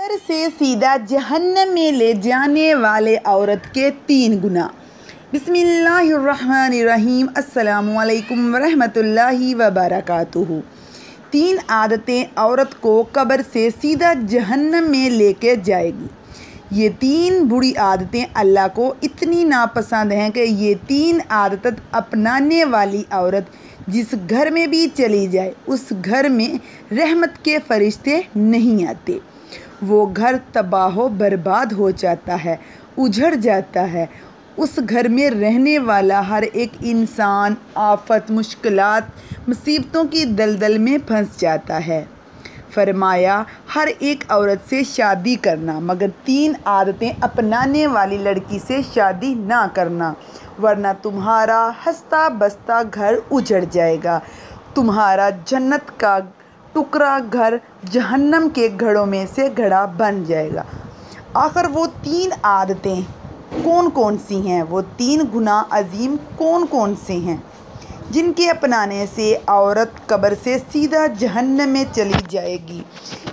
घर से सीधा जहन्नम में ले जाने वाले औरत के 3 गुनाह। बिस्मिल्लाहिर्रहमानिर्रहीम। अस्सलामुअलैकुम वरहमतुल्लाहि वबरकातुहू। 3 आदतें औरत को कब्र से सीधा जहन्नम में लेके जाएगी। ये 3 बुरी आदतें अल्लाह को इतनी नापसंद हैं कि ये 3 आदतें अपनाने वाली औरत जिस घर में भी चली जाए उस घर में रहमत के फरिश्ते नहीं आते। वो घर तबाह बर्बाद हो जाता है, उजड़ जाता है। उस घर में रहने वाला हर एक इंसान आफत, मुश्किलात, मुसीबतों की दलदल में फंस जाता है। फरमाया, हर एक औरत से शादी करना मगर 3 आदतें अपनाने वाली लड़की से शादी ना करना, वरना तुम्हारा हंसता बसता घर उजड़ जाएगा। तुम्हारा जन्नत का टुकड़ा घर जहन्नम के घड़ों में से घड़ा बन जाएगा। आखिर वो 3 आदतें कौन कौन सी हैं? वो 3 गुनाह अजीम कौन कौन से हैं जिनके अपनाने से औरत कब्र से सीधा जहन्नम में चली जाएगी?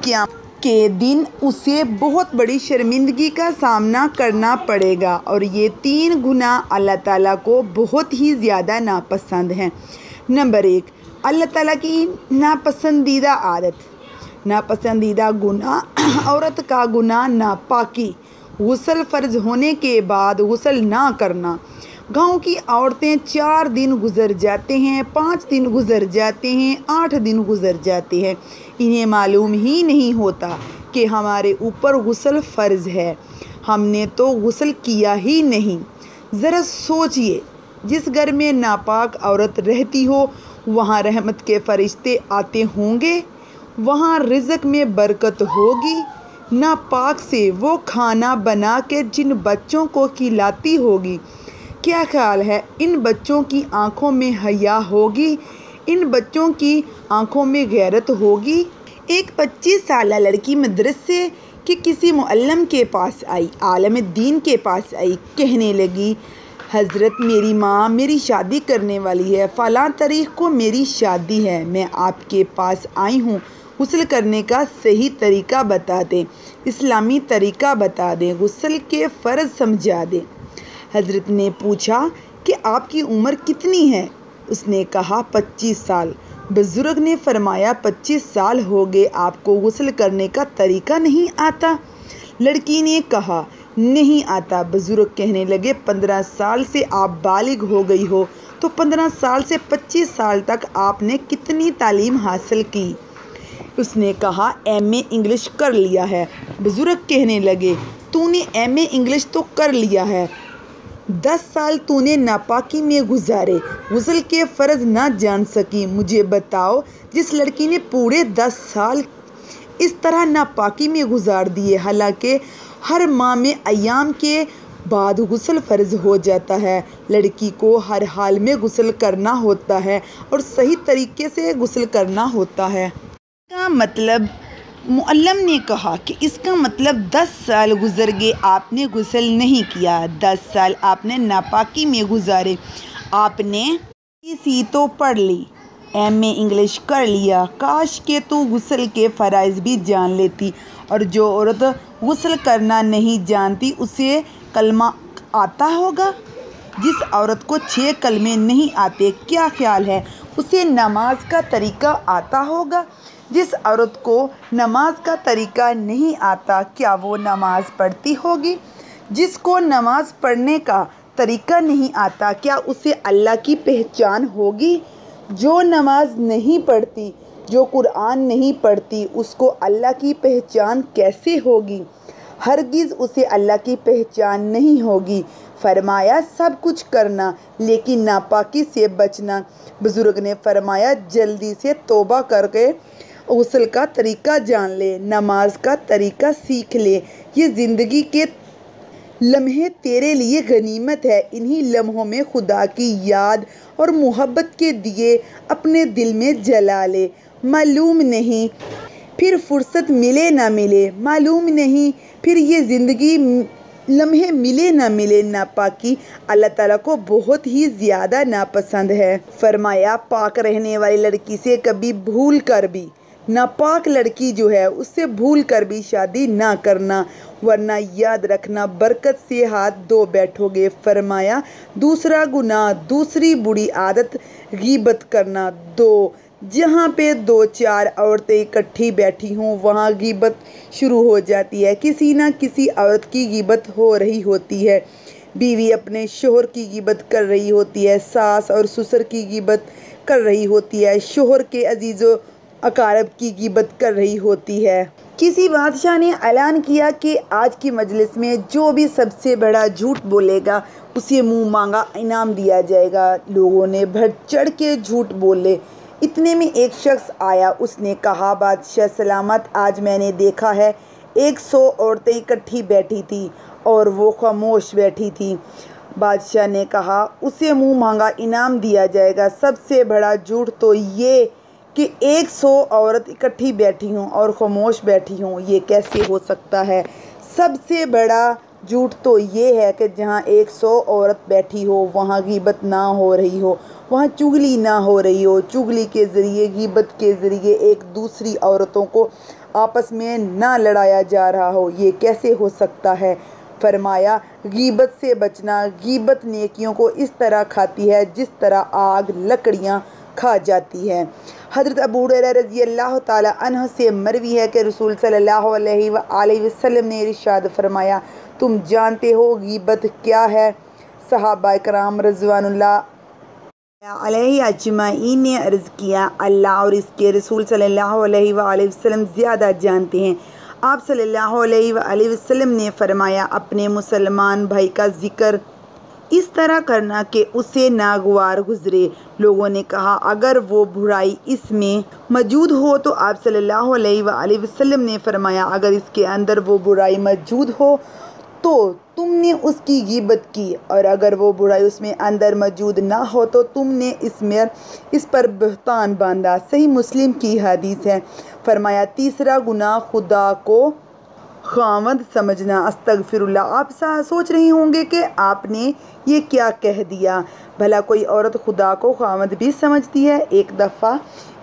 क़यामत के दिन उसे बहुत बड़ी शर्मिंदगी का सामना करना पड़ेगा और ये 3 गुनाह अल्लाह ताला को बहुत ही ज़्यादा नापसंद हैं। नंबर 1, अल्लाह ताला की नापसंदीदा आदत, नापसंदीदा गुनाह औरत का गुनाह नापाकी। गुस्ल फ़र्ज होने के बाद गुस्ल ना करना। गांव की औरतें 4 दिन गुज़र जाते हैं, 5 दिन गुज़र जाते हैं, 8 दिन गुज़र जाते हैं, इन्हें मालूम ही नहीं होता कि हमारे ऊपर गुस्ल फ़र्ज़ है, हमने तो गुस्ल किया ही नहीं। ज़रा सोचिए, जिस घर में नापाक औरत रहती हो वहाँ रहमत के फरिश्ते आते होंगे, वहाँ रिज़्क़ में बरकत होगी। नापाक से वो खाना बना के जिन बच्चों को खिलाती होगी, क्या ख्याल है इन बच्चों की आंखों में हया होगी, इन बच्चों की आंखों में गैरत होगी? एक 25 साल लड़की मदरसे के किसी मुअल्लिम के पास आई, आलिम दीन के पास आई, कहने लगी, हज़रत मेरी माँ मेरी शादी करने वाली है, फ़लाँ तारीख़ को मेरी शादी है, मैं आपके पास आई हूँ, गुस्ल करने का सही तरीक़ा बता दें, इस्लामी तरीक़ा बता दें, गुस्ल के फ़र्ज़ समझा दें। हज़रत ने पूछा कि आपकी उम्र कितनी है? उसने कहा 25 साल। बुज़ुर्ग ने फरमाया 25 साल हो गए, आपको गुस्ल करने का तरीक़ा नहीं आता? लड़की ने कहा नहीं आता। बुज़ुर्ग कहने लगे 15 साल से आप बालिग हो गई हो, तो 15 साल से 25 साल तक आपने कितनी तालीम हासिल की? उसने कहा MA इंग्लिश कर लिया है। बुज़ुर्ग कहने लगे तूने MA इंग्लिश तो कर लिया है, 10 साल तूने नापाकी में गुजारे, गुस्ल के फ़र्ज़ ना जान सकी। मुझे बताओ, जिस लड़की ने पूरे 10 साल इस तरह नापाकी में गुजार दिए, हालांकि हर माह में अय्याम के बाद गुस्ल फ़र्ज़ हो जाता है, लड़की को हर हाल में गुस्ल करना होता है और सही तरीके से गुस्ल करना होता है। इसका मतलब, मुअल्लिम ने कहा कि इसका मतलब 10 साल गुज़र गए, आपने गुस्ल नहीं किया, 10 साल आपने नापाकी में गुजारे, आपने सी तो पढ़ ली, MA इंग्लिश कर लिया, काश के तू गुस्ल के फ़राइज़ भी जान लेती। और जो औरत गुस्ल करना नहीं जानती उसे कलमा आता होगा? जिस औरत को 6 कलमे नहीं आते, क्या ख्याल है उसे नमाज का तरीक़ा आता होगा? जिस औरत को नमाज का तरीक़ा नहीं आता, क्या वो नमाज़ पढ़ती होगी? जिसको नमाज़ पढ़ने का तरीक़ा नहीं आता, क्या उसे अल्लाह की पहचान होगी? जो नमाज नहीं पढ़ती, जो कुरान नहीं पढ़ती, उसको अल्लाह की पहचान कैसे होगी? हरगिज़ उसे अल्लाह की पहचान नहीं होगी। फरमाया सब कुछ करना लेकिन नापाकी से बचना। बुज़ुर्ग ने फरमाया जल्दी से तौबा करके गुस्ल का तरीक़ा जान ले, नमाज का तरीक़ा सीख ले। ये ज़िंदगी के लम्हे तेरे लिए गनीमत है, इन्हीं लम्हों में खुदा की याद और मोहब्बत के दिए अपने दिल में जला ले। मालूम नहीं फिर फुर्सत मिले ना मिले, मालूम नहीं फिर ये ज़िंदगी लम्हे मिले ना मिले। नापाकी अल्लाह ताला को बहुत ही ज़्यादा नापसंद है। फरमाया पाक रहने वाली लड़की से कभी भूल कर भी नापाक लड़की जो है उससे भूल कर भी शादी ना करना, वरना याद रखना बरकत से हाथ धो बैठोगे। फरमाया दूसरा गुनाह, दूसरी बुरी आदत गीबत करना। दो जहाँ पे दो चार औरतें इकट्ठी बैठी हों वहाँ गीबत शुरू हो जाती है। किसी ना किसी औरत की गीबत हो रही होती है। बीवी अपने शोहर की गीबत कर रही होती है, सास और ससुर की गीबत कर रही होती है, शोहर के अजीज़ो अकारब की गीबत कर रही होती है। किसी बादशाह ने ऐलान किया कि आज की मजलिस में जो भी सबसे बड़ा झूठ बोलेगा उसे मुंह मांगा इनाम दिया जाएगा। लोगों ने बढ़ चढ़ के झूठ बोले। इतने में एक शख्स आया, उसने कहा बादशाह सलामत, आज मैंने देखा है 100 औरतें इकट्ठी बैठी थी और वो खामोश बैठी थी। बादशाह ने कहा उसे मुंह मांगा इनाम दिया जाएगा। सबसे बड़ा झूठ तो ये कि 100 औरत इकट्ठी बैठी हों और खामोश बैठी हों, ये कैसे हो सकता है। सबसे बड़ा झूठ तो ये है कि जहाँ 100 औरत बैठी हो वहाँ गीबत ना हो रही हो, वहाँ चुगली ना हो रही हो, चुगली के ज़रिए गीबत के ज़रिए एक दूसरी औरतों को आपस में ना लड़ाया जा रहा हो, ये कैसे हो सकता है। फरमाया गीबत से बचना, गीबत नेकियों को इस तरह खाती है जिस तरह आग लकड़ियाँ खा जाती है। हज़रत अबू हुरैरा रज़ी अल्लाह ताला अन्हु से मरवी है कि रसूल सल्लल्लाहु अलैहि वसल्लम ने इरशाद फरमाया, तुम जानते हो गीबत क्या है। सहाबा कराम रज़वानुल्लाह अलैहि अजमाइन ने अर्ज़ किया, अल्लाह और इसके रसूल सल्लल्लाहु अलैहि वसल्लम ज़्यादा जानते हैं। आप सल्लल्लाहु अलैहि वसल्लम ने फरमाया, अपने मुसलमान भाई का ज़िक्र इस तरह करना कि उसे नागवार गुजरे। लोगों ने कहा अगर वो बुराई इसमें मौजूद हो तो आप सल्लल्लाहु अलैहि वसल्लम ने फरमाया, अगर इसके अंदर वो बुराई मौजूद हो तो तुमने उसकी गीबत की, और अगर वो बुराई उसमें अंदर मौजूद ना हो तो तुमने इस पर बहतान बांधा। सही मुस्लिम की हदीस है। फरमाया तीसरा गुनाह खुदा को खामद समझना। अस्तगफिरुल्लाह। आप सोच रही होंगे कि आपने ये क्या कह दिया, भला कोई औरत खुदा को खामद भी समझती है। एक दफ़ा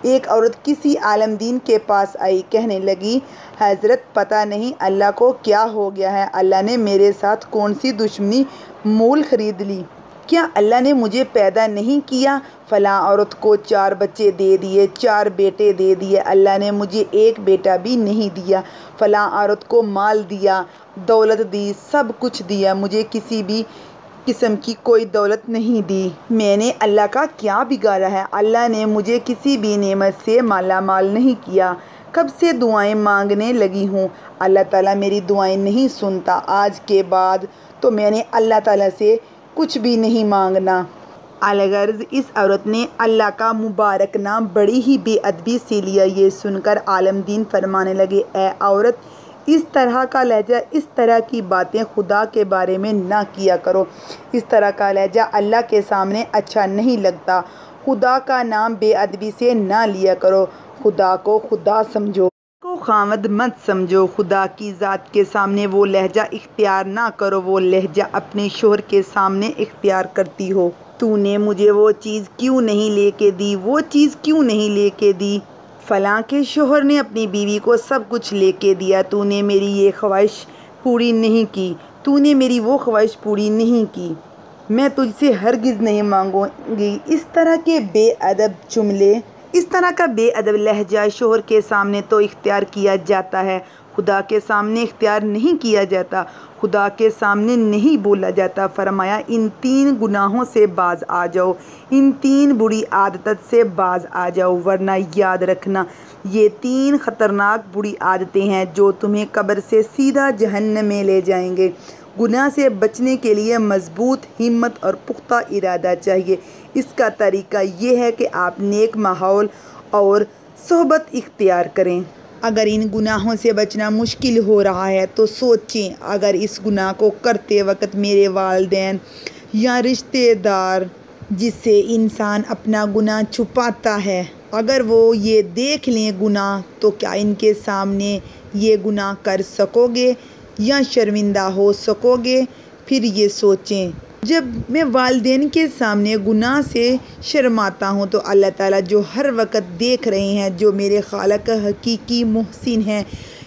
एक औरत किसी आलम दीन के पास आई, कहने लगी, हज़रत पता नहीं अल्लाह को क्या हो गया है, अल्लाह ने मेरे साथ कौन सी दुश्मनी मोल ख़रीद ली, क्या अल्लाह ने मुझे पैदा नहीं किया। फ़लाँ औरत को 4 बच्चे दे दिए, 4 बेटे दे दिए, अल्लाह ने मुझे एक बेटा भी नहीं दिया। फ़लाँ औरत को माल दिया, दौलत दी, सब कुछ दिया, मुझे किसी भी किस्म की कोई दौलत नहीं दी। मैंने अल्लाह का क्या बिगाड़ा है, अल्लाह ने मुझे किसी भी नेमत से माला माल नहीं किया। कब से दुआएं मांगने लगी हूँ, अल्लाह ताला मेरी दुआएं नहीं सुनता। आज के बाद तो मैंने अल्लाह ताला से कुछ भी नहीं मांगना। अलगर्ज इस औरत ने अल्लाह का मुबारक नाम बड़ी ही बेअदबी से लिया। ये सुनकर आलम दीन फरमाने लगे, ए औरत, इस तरह का लहजा, इस तरह की बातें खुदा के बारे में ना किया करो। इस तरह का लहजा अल्लाह के सामने अच्छा नहीं लगता। खुदा का नाम बेअदबी से ना लिया करो। खुदा को खुदा समझो, को खामद मत समझो। खुदा की ज़ात के सामने वो लहजा इख्तियार ना करो, वो लहजा अपने शोहर के सामने इख्तियार करती हो। तूने मुझे वो चीज़ क्यों नहीं लेके दी, वो चीज़ क्यों नहीं लेके दी। फ़लाँ के शोहर ने अपनी बीवी को सब कुछ लेके दिया, तूने मेरी ये ख्वाहिश पूरी नहीं की, तूने मेरी वो ख्वाहिश पूरी नहीं की, मैं तुझसे हरगिज़ नहीं मांगूंगी। इस तरह के बेअदब जुमले, इस तरह का बेअदब लहजा शोहर के सामने तो इख्तियार किया जाता है, खुदा के सामने इख्तियार नहीं किया जाता, खुदा के सामने नहीं बोला जाता। फरमाया इन 3 गुनाहों से बाज आ जाओ, इन 3 बुरी आदत से बाज आ जाओ, वरना याद रखना ये 3 ख़तरनाक बुरी आदतें हैं जो तुम्हें कब्र से सीधा जहन्नम में ले जाएंगे। गुनाह से बचने के लिए मजबूत हिम्मत और पुख्ता इरादा चाहिए। इसका तरीका ये है कि आप नेक माहौल और सोहबत इख्तियार करें। अगर इन गुनाहों से बचना मुश्किल हो रहा है तो सोचें, अगर इस गुनाह को करते वक्त मेरे वालिदैन या रिश्तेदार जिससे इंसान अपना गुनाह छुपाता है, अगर वो ये देख लें गुनाह, तो क्या इनके सामने ये गुनाह कर सकोगे या शर्मिंदा हो सकोगे। फिर ये सोचें जब मैं वालिदैन के सामने गुनाह से शर्माता हूँ तो अल्लाह ताला जो हर वक्त देख रहे हैं, जो मेरे खालिक हकीकी मुहसिन हैं,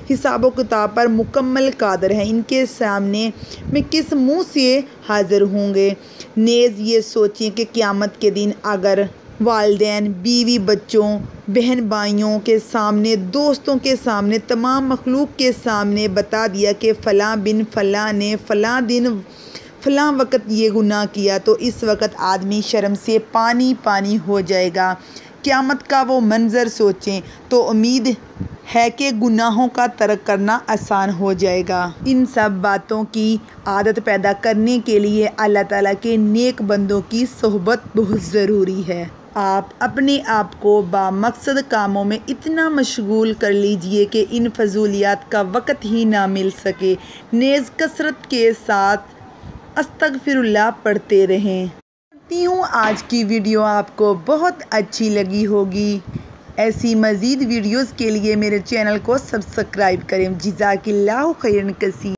हिसाब किताब पर मुकम्मल कादर हैं, इनके सामने मैं किस मुँह से हाज़िर होंगे। नेज़ ये सोचें कि क़यामत के दिन अगर वालिदैन, बीवी बच्चों, बहन भाइयों के सामने, दोस्तों के सामने, तमाम मखलूक के सामने बता दिया कि फ़लाँ बिन फ़लाँ ने फ़लाँ दिन फ़लाँ वक़्त ये गुनाह किया, तो इस वक़्त आदमी शर्म से पानी पानी हो जाएगा। क़यामत का वो मंज़र सोचें तो उम्मीद है कि गुनाहों का तर्क करना आसान हो जाएगा। इन सब बातों की आदत पैदा करने के लिए अल्लाह ताला के नेक बंदों की सोहबत बहुत ज़रूरी है। आप अपने आप को बामकसद कामों में इतना मशगूल कर लीजिए कि इन फजूलियात का वक़्त ही ना मिल सके। नेज़ कसरत के साथ अस्तगफिरुल्लाह पढ़ते रहें। करती हूँ आज की वीडियो आपको बहुत अच्छी लगी होगी। ऐसी मज़ीद वीडियोज़ के लिए मेरे चैनल को सब्सक्राइब करें। जज़ाकिल्लाहु खैरन कसीर।